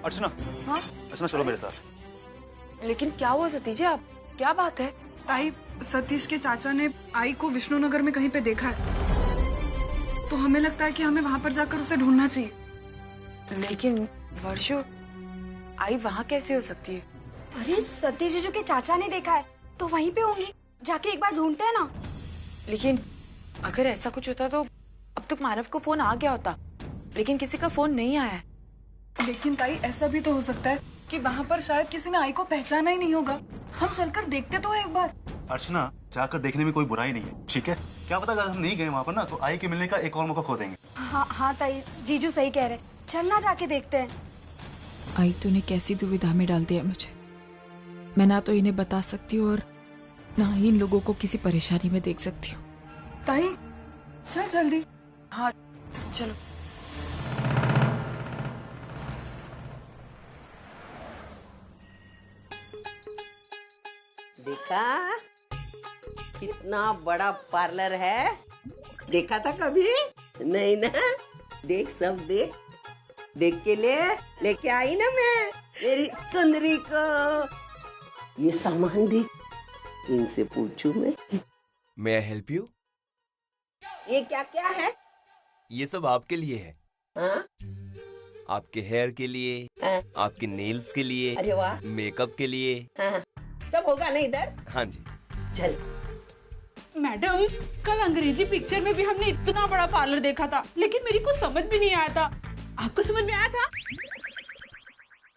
अर्चना। हाँ? अर्चना चलो मेरे साथ। लेकिन क्या हुआ सतीश, आप क्या बात है? आई, सतीश के चाचा ने आई को विष्णुनगर में कहीं पे देखा है, तो हमें लगता है कि हमें वहाँ पर जाकर उसे ढूंढना चाहिए। लेकिन वर्षो, आई वहाँ कैसे हो सकती है? अरे सतीश जीजू के चाचा ने देखा है तो वहीं पे होंगी, जाके एक बार ढूंढते हैं ना। लेकिन अगर ऐसा कुछ होता तो अब तक मानव को फोन आ गया होता, लेकिन किसी का फोन नहीं आया है। लेकिन ताई, ऐसा भी तो हो सकता है कि वहाँ पर शायद किसी ने आई को पहचाना ही नहीं होगा। हम चलकर देखते तो हैं एक बार। अर्चना, जाकर देखने में कोई बुराई नहीं है, ठीक है? क्या पता अगर हम नहीं गए वहाँ पर ना तो आई के मिलने का एक और मौका खो देंगे। हाँ हाँ ताई, जीजू सही कह रहे, चलना जाके देखते हैं। आई तूने कैसी दुविधा में डाल दिया मुझे। मैं ना तो इन्हें बता सकती हूँ और ना ही इन लोगों को किसी परेशानी में देख सकती हूँ। ताई चल जल्दी। हाँ चलो। देखा कितना बड़ा पार्लर है, देखा था कभी नहीं ना? देख सब देख, देख के लेके आई ना मैं मेरी सुंदरी को। ये सामान देख, इनसे पूछूं मैं। May I help you? ये क्या क्या है? ये सब आपके लिए है। हाँ? आपके हेयर के लिए, हाँ? आपके नेल्स के लिए, अरे वाह, मेकअप के लिए। हाँ, सब होगा ना इधर? हाँ जी। चल। मैडम, कल अंग्रेजी पिक्चर में भी हमने इतना बड़ा पार्लर देखा था, लेकिन मेरी कुछ समझ में नहीं आया था। आपको समझ में आया था?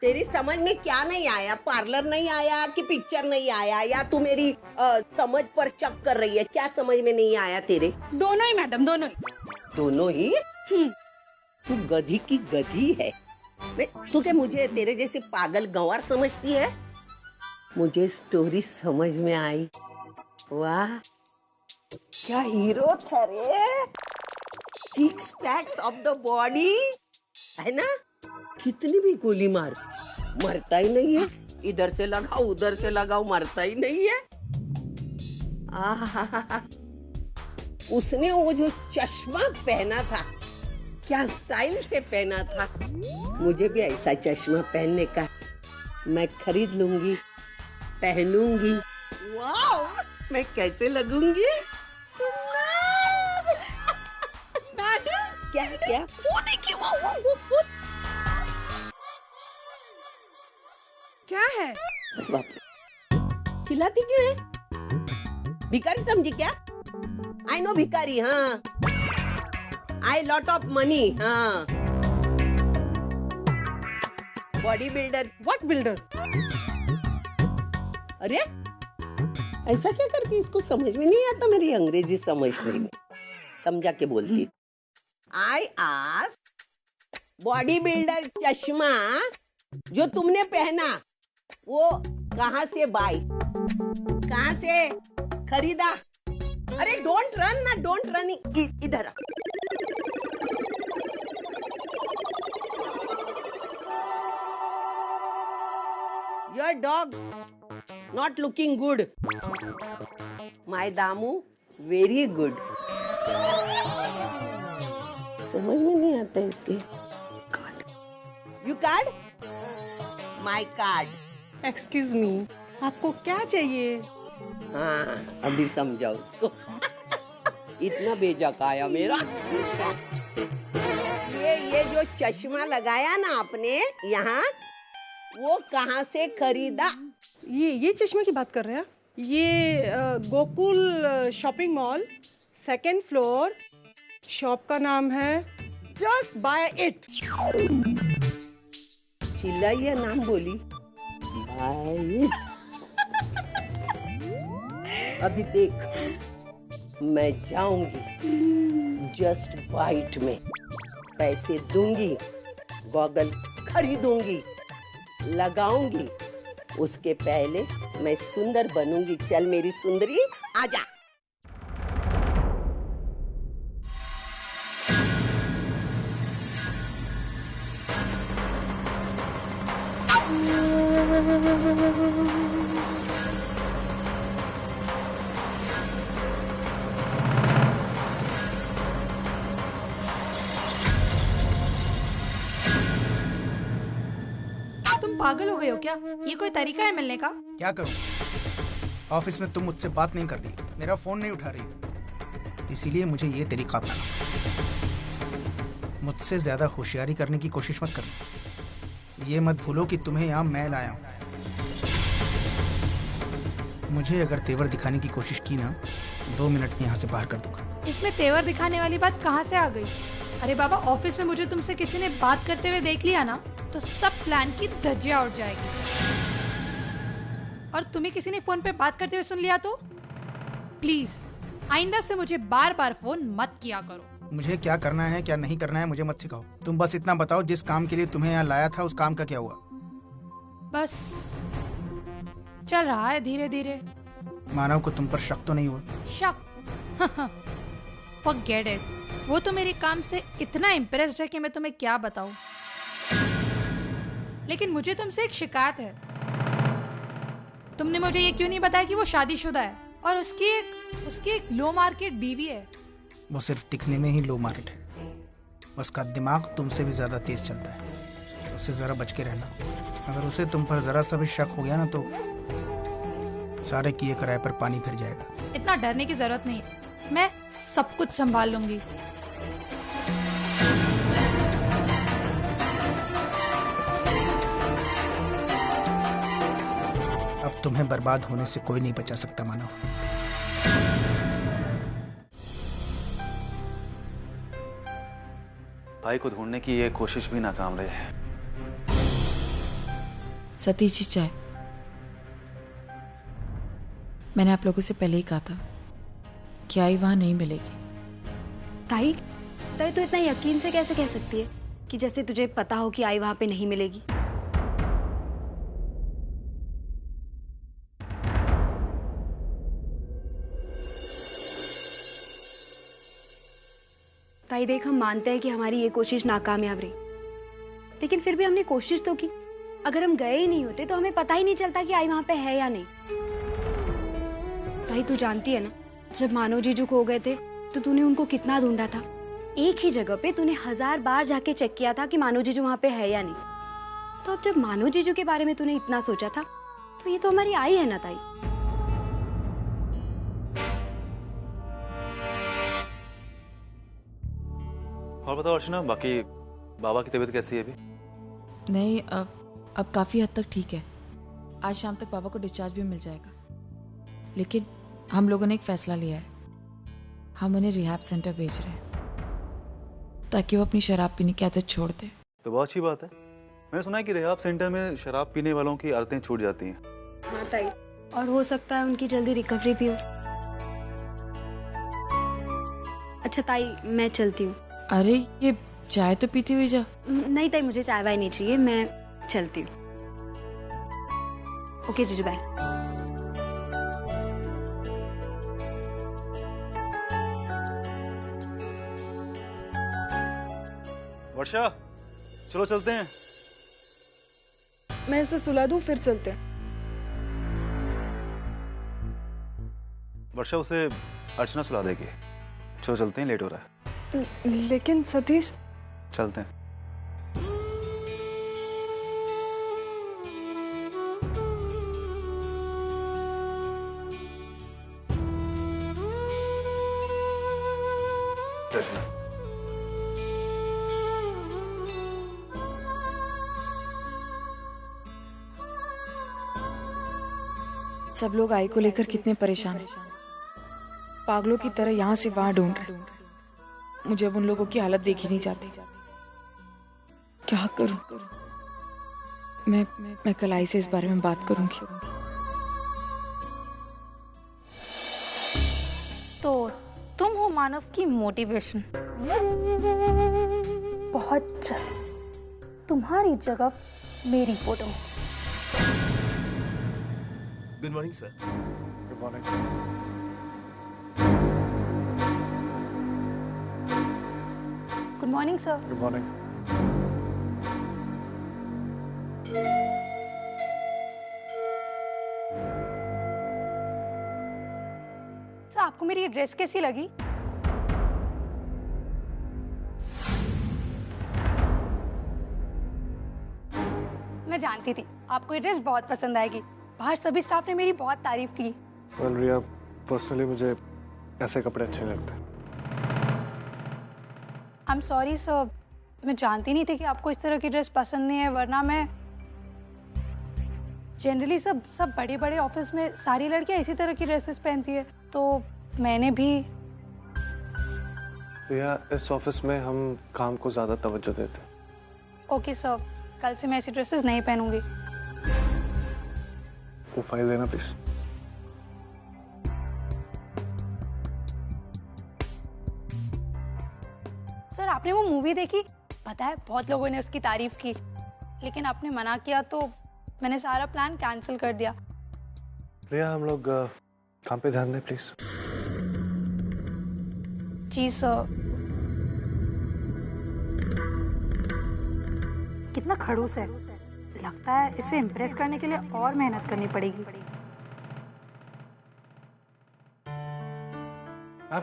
तेरी समझ में क्या नहीं आया? पार्लर नहीं आया कि पिक्चर नहीं आया, या तू मेरी समझ पर चेक कर रही है? क्या समझ में नहीं आया तेरे? दोनों ही मैडम, दोनों ही। दोनों ही? तू गधी की गधी है। तू क्या मुझे तेरे जैसे पागल गंवार समझती है? मुझे स्टोरी समझ में आई। वाह, क्या हीरो था रे। 6 पैक्स ऑफ द बॉडी है ना? कितनी भी गोली मार, मरता ही नहीं है। इधर से लगाओ उधर से लगाओ, मरता ही नहीं है। आहा, उसने वो जो चश्मा पहना था, क्या स्टाइल से पहना था। मुझे भी ऐसा चश्मा पहनने का, मैं खरीद लूंगी, पहनूंगी। वाह, मैं कैसे लगूंगी? क्या क्या? वो देखिए, वो क्या है? चिल्लाती क्यों है? भिखारी समझी क्या? आई नो भिखारी। हाँ, आई लॉट ऑफ मनी। हाँ, बॉडी बिल्डर। What builder? अरे ऐसा क्या करती, इसको समझ में नहीं आता मेरी अंग्रेजी समझने में, समझा के बोलती। आई आस्क, बॉडी बिल्डर चश्मा जो तुमने पहना वो कहाँ से बाई, कहाँ से खरीदा? अरे डोंट रन ना, डोंट रन, इधर आ। Your dog not looking good. My Damu very good. समझ में नहीं आता इसके। You card? My card. Excuse me, आपको क्या चाहिए? हाँ, अभी समझा उसको। इतना बेजक आया मेरा। ये जो चश्मा लगाया ना आपने यहाँ, वो कहाँ से खरीदा? ये चश्मे की बात कर रहे हैं? ये Gokul shopping mall, 2nd floor. Shop का नाम है जस्ट बाय इट। चिल्लाइए, नाम बोली। Buy it. अभी देख, मैं जाऊंगी जस्ट बाइट में, पैसे दूंगी, गॉगल खरीदूंगी, लगाऊंगी। उसके पहले मैं सुंदर बनूंगी। चल मेरी सुंदरी, आजा। तुम पागल हो गए हो क्या? ये कोई तरीका है मिलने का? क्या करूं? ऑफिस में तुम मुझसे बात नहीं कर रही, मेरा फोन नहीं उठा रही, इसीलिए मुझे ये तरीका अपनाना। मुझसे ज्यादा होशियारी करने की कोशिश मत करना। ये मत भूलो कि तुम्हें यहाँ मैं लाया हूँ। मुझे अगर तेवर दिखाने की कोशिश की ना, 2 मिनट में यहाँ से बाहर कर दूंगा। इसमें तेवर दिखाने वाली बात कहाँ से आ गई? अरे बाबा, ऑफिस में मुझे तुमसे किसी ने बात करते हुए देख लिया ना, तो सब प्लान की धज्जियां उड़ जाएगी। और तुम्हें किसी ने फोन पे बात करते हुए सुन लिया तो प्लीज आइंदा से मुझे बार बार फोन मत किया करो। मुझे क्या करना है क्या नहीं करना है मुझे मत सिखाओ। तुम बस इतना बताओ, जिस काम के लिए तुम्हें यहाँ लाया था उस काम का क्या हुआ? बस चल रहा है धीरे धीरे। मानव को तुम पर शक तो नहीं हुआ? शक? Forget it. वो तो मेरे काम से इतना इम्प्रेस्ड है कि मैं तुम्हें क्या बताऊं। लेकिन मुझे तुमसे एक शिकायत है। तुमने मुझे ये क्यों नहीं बताया कि वो शादीशुदा है और उसकी एक लो मार्केट बीवी है? वो सिर्फ दिखने में ही लो मार्केट है, उसका दिमाग तुमसे भी ज्यादा तेज चलता है। उससे जरा बच के रहना। अगर उसे तुम पर जरा सा भी शक हो गया ना तो सारे किए कराए पर पानी फिर जाएगा। इतना डरने की जरूरत नहीं, मैं सब कुछ संभाल लूंगी। अब तुम्हें बर्बाद होने से कोई नहीं बचा सकता मानव। भाई को ढूंढने की ये कोशिश भी नाकाम रही है। सतीश जी, चाय। मैंने आप लोगों से पहले ही कहा था कि आई वहां नहीं मिलेगी। ताई तो इतना यकीन से कैसे कह सकती है कि जैसे तुझे पता हो कि आई वहां पे नहीं मिलेगी? ताई देख, हम मानते हैं कि हमारी ये कोशिश नाकामयाब रही, लेकिन फिर भी हमने कोशिश तो की। अगर हम गए ही नहीं होते तो हमें पता ही नहीं चलता कि आई वहां पे है या नहीं। ताई तू जानती है ना, जब मानव जीजू खो गए थे तो तूने उनको कितना ढूंढा था। एक ही जगह पे तूने 1000 बार जाके चेक किया था कि मानव जीजू वहां पे है या नहीं। तो अब जब मानव जीजू के बारे में तूने इतना सोचा था तो ये तो हमारी आई है ना ताई। और बताओ अर्चना, बाकी बाबा की तबीयत कैसी है अभी? नहीं, अब काफी हद तक ठीक है। आज शाम तक बाबा को डिस्चार्ज भी मिल जाएगा। लेकिन हम लोगों ने एक फैसला लिया है, हम उन्हें रिहैब सेंटर भेज रहे हैं ताकि वो अपनी शराब पीने की आदत छोड़ दे। तो बहुत अच्छी बात है। मैंने सुना है कि रिहैब सेंटर में शराब पीने वालों की आदतें छूट जाती हैं। हाँ ताई, और हो सकता है उनकी जल्दी रिकवरी भी हो। अच्छा ताई, मैं चलती हूँ। अरे ये चाय तो पीती हुई जा। नहीं ताई, मुझे चाय वाय नहीं चाहिए, मैं चलती हूँ। ओके जीजू, बाय। वर्षा, चलो चलते हैं। मैं इसे सुला दूं फिर चलते हैं। वर्षा, उसे अर्चना सुला देगी। चलो चलते हैं, लेट हो रहा है। लेकिन सतीश, चलते हैं। अर्चना, सब लोग आई को लेकर कितने परेशान हैं। पागलों की तरह यहाँ से वहां ढूंढ रहे। मुझे अब उन लोगों की हालत देखी नहीं जाती। क्या करूं? मैं कल आई से इस बारे में बात करूंगी। तो तुम हो मानव की मोटिवेशन। बहुत जल्द तुम्हारी जगह मेरी photo. Good morning sir. Good morning. Good morning sir. Good morning. Sir, आपको मेरी ये ड्रेस कैसी लगी? मैं जानती थी आपको ये ड्रेस बहुत पसंद आएगी। बाहर सभी स्टाफ ने मेरी बहुत तारीफ की। वेल रिया, पर्सनली मुझे ऐसे कपड़े अच्छे लगते हैं। आई एम सॉरी सर, मैं जानती नहीं थी कि आपको इस तरह की ड्रेस पसंद नहीं है, वरना मैं जनरली सब बड़े बड़े ऑफिस में सारी लड़कियां इसी तरह की ड्रेसेस पहनती है, तो मैंने भी। रिया, इस ऑफिस में हम काम को ज्यादा तवज्जो देते हैं। ओके सर, कल से मैं ऐसी ड्रेसेस नहीं पहनूंगी। वो फाइल देना प्लीज। सर आपने वो मूवी देखी? पता है बहुत लोगों ने उसकी तारीफ की, लेकिन आपने मना किया तो मैंने सारा प्लान कैंसिल कर दिया। रिया, हम लोग काम पे ध्यान दें प्लीज। Ji sir. कितना खड़ूस है, लगता है इसे इम्प्रेस करने के लिए और मेहनत करनी पड़ेगी। मैम,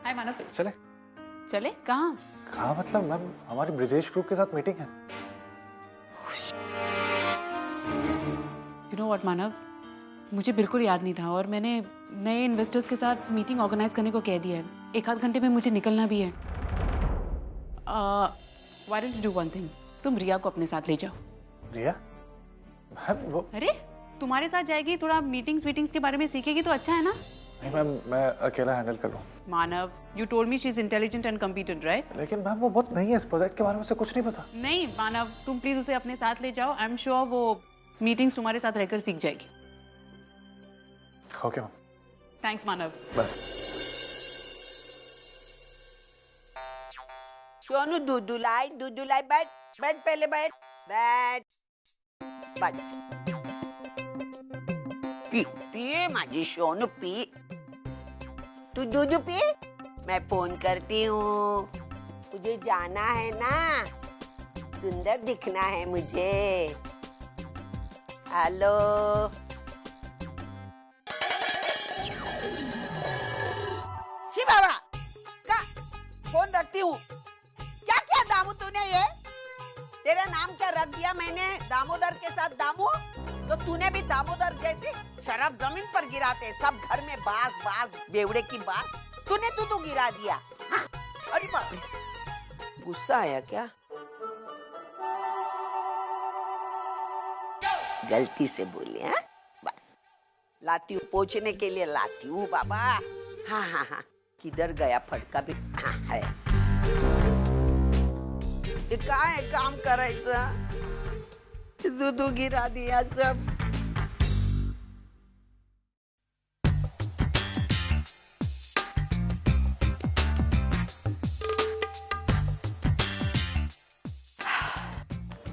हाय मानव। चले? चले? कहाँ? कहाँ मतलब मैम, हमारी ब्रिजेश ग्रुप के साथ मीटिंग है। यू नो व्हाट मानव, मुझे बिल्कुल याद नहीं था और मैंने नए इन्वेस्टर्स के साथ मीटिंग ऑर्गेनाइज करने को कह दिया है। 1 आध घंटे में मुझे निकलना भी है। Why don't you do one thing, तुम रिया को अपने साथ ले जाओ। रिया? मैम वो... अरे तुम्हारे साथ जाएगी, थोड़ा मीटिंग्स के बारे में सीखेगी तो अच्छा है ना। नहीं मैम, मैं अकेला हैंडल कर लूँ। Manav, you told me she is intelligent and competent, right? लेकिन मैम वो बहुत नहीं है, इस प्रोजेक्ट के बारे में उसे कुछ नहीं पता। नहीं मानव, तुम प्लीज उसे अपने साथ ले जाओ। आई एम श्योर वो मीटिंग्स तुम्हारे साथ रहकर सीख जाएगी। Okay ma'am. थैंक्स मानव। बाय। सोनू दूधू लाई बैठ बैठ, पहले बैठ बैठ बैठ। पी पिए माझी सोनू, पी। तू दूध पी, मैं फोन करती हूँ। मुझे जाना है ना, सुंदर दिखना है मुझे। हेलो शिव बाबा का फोन रखती हूँ। क्या क्या दामू तूने ये? तेरा नाम क्या रख दिया मैंने, दामोदर के साथ दामू? तो तूने भी दामोदर जैसी शराब जमीन पर गिराते, सब घर में बास बास बेवड़े की बास तूने तो गिरा दिया। हाँ? अरे बाप रे, गुस्सा आया क्या? गलती से बोले हैं, बस लाती हूँ, पोछने के लिए लाती हूँ बाबा। हाँ हाँ हाँ, किधर गया फटका भी? हाँ है। ते काय काम करायचं? दूध गिरा दिया सब।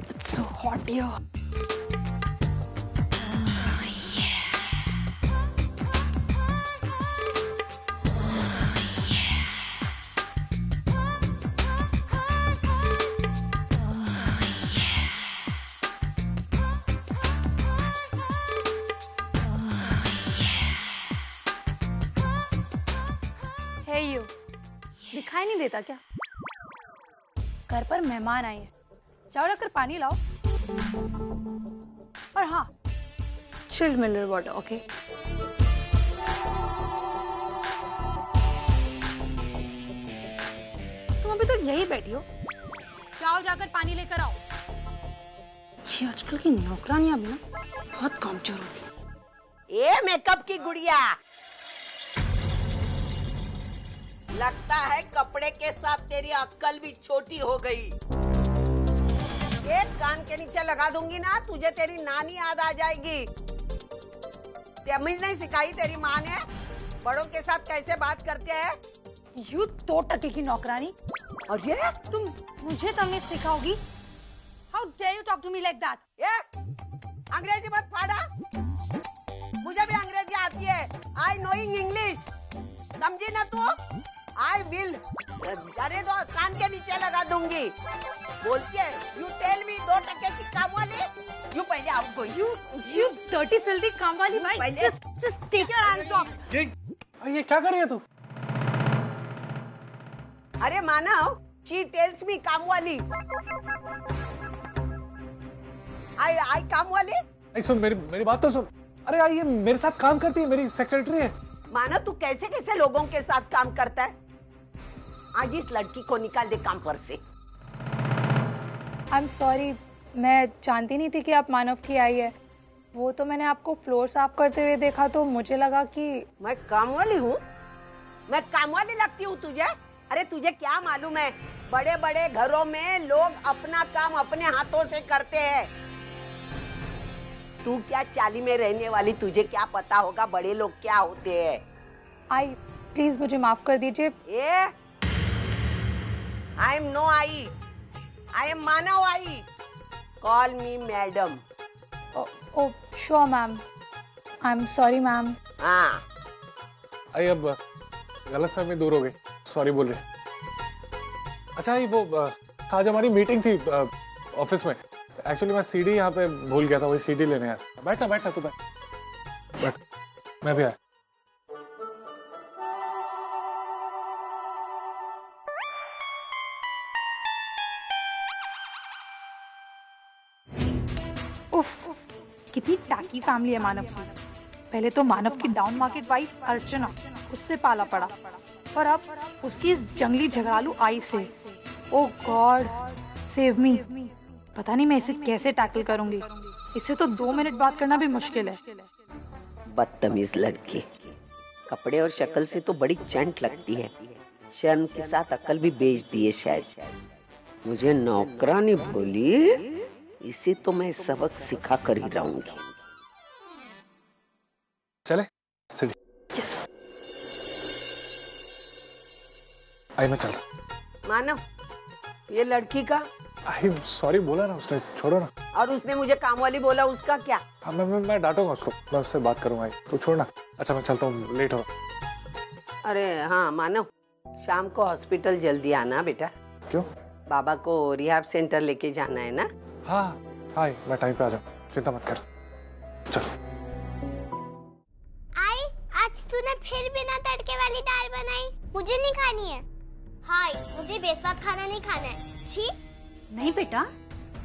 It's so hot here. दिखाई नहीं देता क्या? घर पर मेहमान आए हैं, जाओ रखकर पानी लाओ। और हाँ, चिल्ड मिनरल वाटर, ओके? तुम अभी तो यही बैठी हो, जाओ जाकर पानी लेकर आओ। ये आजकल की नौकरानियां भी ना बहुत कामचोर होती हैं। ये मेकअप की गुड़िया, लगता है कपड़े के साथ तेरी अक्कल भी छोटी हो गई। एक कान के नीचे लगा दूंगी ना, तुझे तेरी नानी याद आ जाएगी। तमीज नहीं सिखाई तेरी माँ ने, बड़ों के साथ कैसे बात करते हैं? यू तो टके की नौकरानी, और ये तुम मुझे तमीज सिखाओगी? How dare you talk to me like that? ये अंग्रेजी मत फाड़ा, मुझे भी अंग्रेजी आती है। I knowing English, समझी ना तू? I will, अरे दो कान के नीचे लगा दूंगी। बोलती है, you tell me 2 टके की काम वाली, you पहले out go. You dirty filthy काम वाली भाई, just take your hands off. ये क्या कर रही है तू? अरे मानव, she tells me काम वाली। आई काम वाले। सुन मेरी बात तो सुन। अरे आई ये मेरे साथ काम करती है, मेरी सेक्रेटरी है। मानो तू कैसे कैसे लोगों के साथ काम करता है। आज इस लड़की को निकाल दे काम पर से। आई एम सॉरी, मैं जानती नहीं थी कि आप मानव की आई है। वो तो मैंने आपको फ्लोर साफ करते हुए देखा तो मुझे लगा कि मैं काम वाली हूँ। मैं काम वाली लगती हूँ तुझे? अरे तुझे क्या मालूम है, बड़े बड़े घरों में लोग अपना काम अपने हाथों से करते हैं। तू क्या चाली में रहने वाली, तुझे क्या पता होगा बड़े लोग क्या होते हैं। आई प्लीज मुझे माफ कर दीजिए। I am no I, I am Manav I. Call me madam. Oh sure ma'am, I am sorry ma'am. हाँ आई अब गलतफहमी दूर हो गई, सॉरी बोल रहे। अच्छा ये वो आज हमारी मीटिंग थी ऑफिस में। एक्चुअली मैं सीडी यहाँ पे भूल गया था, वही सीडी लेने आया। बैठना तू बैठ, मैं भी आया। उफ, कितनी टाकी फैमिली है मानव की। पहले तो मानव की डाउन मार्केट वाइफ अर्चना, उससे पाला पड़ा, और अब उसकी इस जंगली झगड़ालू आई से। ओह गॉड सेव मी। पता नहीं मैं इसे कैसे टैकल करूंगी। इससे तो 2 मिनट बात करना भी मुश्किल है। बदतमीज लड़की, कपड़े और शक्ल से तो बड़ी चंट लगती है, शर्म के साथ अकल भी बेच दी है शायद। मुझे नौकरानी बोली, इसे तो मैं सबक सिखा कर ही रहूंगी। चले सीढ़ी। yes. आई मैं चल रहा। मानव, ये लड़की का? आई सॉरी बोला ना उसने, छोड़ो ना। और उसने मुझे काम वाली बोला, उसका क्या? हाँ मैं डांटूंगा उसको, मैं उससे बात करूंगा। तो छोड़ना। अच्छा मैं चलता हूँ, लेट हो। अरे हाँ मानव, शाम को हॉस्पिटल जल्दी आना बेटा। क्यों? बाबा को रिहैब सेंटर लेके जाना है ना। हाँ हाय, मैं टाइम पे आ जाऊँ, चिंता मत कर। चलो। आई आज तूने फिर बिना तड़के वाली दाल बनाई, मुझे नहीं खानी है। हाय मुझे बेस्वाद खाना नहीं खाना है। छी। नहीं बेटा,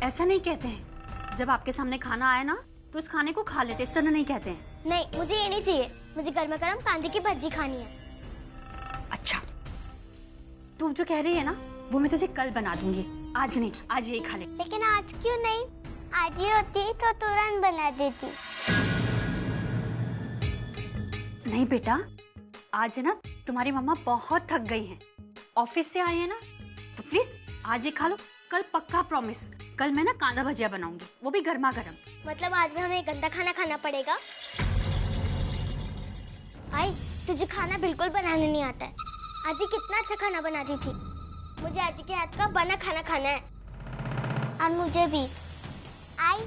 ऐसा नहीं कहते हैं। जब आपके सामने खाना आए ना तो उस खाने को खा लेते, इस तरह नहीं कहते हैं। नहीं मुझे ये नहीं चाहिए, मुझे गर्मा गर्म कांदे की भज्जी खानी है। अच्छा, तू जो कह रही है ना वो मैं तुझे कल बना दूंगी, आज नहीं, आज यही खा ले। लेकिन आज क्यों नहीं? आज ही होती तो तुरंत बना देती। नहीं बेटा, आज है ना तुम्हारी मम्मा बहुत थक गई हैं, ऑफिस से आई है ना, तो प्लीज आज ही खा लो। कल पक्का प्रॉमिस, कल मैं ना कांदा भजिया बनाऊंगी, वो भी गर्मा गर्म। मतलब आज भी हमें गंदा खाना खाना पड़ेगा? आई तुझे खाना बिल्कुल बनाने नहीं आता है। आजी कितना अच्छा खाना बनाती थी। मुझे आजी के हाथ का बना खाना खाना है। और मुझे भी। आई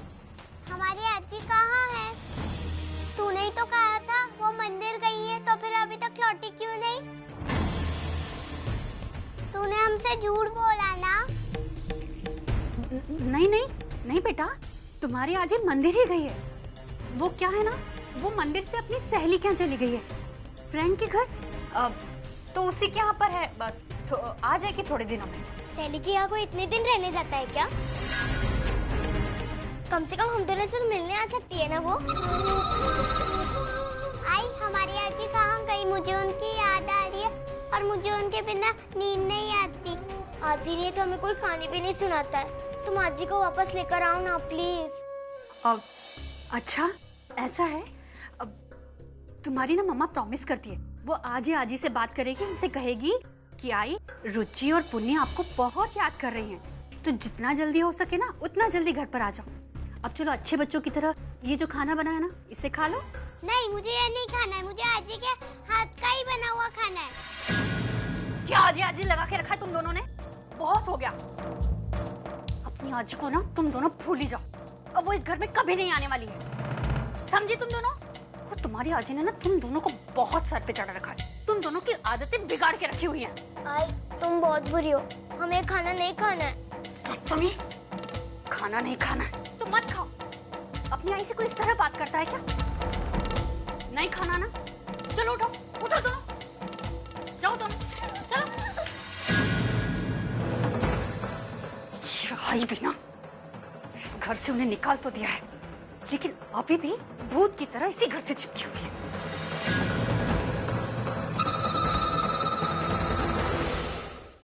हमारी आजी कहाँ है? तूने ही तो कहा था वो मंदिर गई है, तो फिर अभी तक लौटी क्यों नहीं? तूने हमसे झूठ बोला ना। नहीं नहीं नहीं बेटा, तुम्हारी आजी मंदिर ही गई है। वो क्या है ना, वो मंदिर से अपनी सहेली के यहाँ चली गई है, फ्रेंड के घर। तो उसी के यहाँ पर है, तो आ जाएगी थोड़े दिनों में। सहेली के यहाँ कोई इतने दिन रहने जाता है क्या? कम से कम हम दोनों से मिलने आ सकती है ना वो। आई हमारी आजी कहाँ गई? मुझे उनकी याद आ रही है और मुझे उनके बिना नींद नहीं आती। आजी ने तो हमें कोई कहानी भी नहीं सुनाता है। तुम आजी को वापस लेकर आओ ना प्लीज। अच्छा ऐसा है, अब तुम्हारी ना मम्मा प्रॉमिस करती है, वो आज ही आजी से बात करेगी, उनसे कहेगी कि आई रुचि और पुण्य आपको बहुत याद कर रही हैं, तो जितना जल्दी हो सके ना उतना जल्दी घर पर आ जाओ। अब चलो अच्छे बच्चों की तरह ये जो खाना बनाया ना इसे खा लो। नहीं मुझे ये नहीं खाना है, मुझे आजी के हाथ का ही बना हुआ खाना है। क्या आजी आजी लगा के रखा है तुम दोनों ने? बहुत हो गया। अपनी आजी को ना तुम दोनों भूल ही जाओ, अब वो इस घर में कभी नहीं आने वाली है, समझी तुम दोनों? वो तुम्हारी आजी ने ना तुम दोनों को बहुत सर पे चढ़ा रखा है, तुम दोनों की आदतें बिगाड़ के रखी हुई हैं। आई तुम बहुत बुरी हो, हमें खाना नहीं खाना है। खाना नहीं खाना है तो मत खाओ। अपनी आई से कोई इस तरह बात करता है क्या? नहीं खाना ना, चलो उठो उठो, तुम जाओ, तुम चलो। आई भी ना, इस घर से उन्हें निकाल तो दिया है, लेकिन अभी भी भूत की तरह इसी घर से चिपकी हुई है।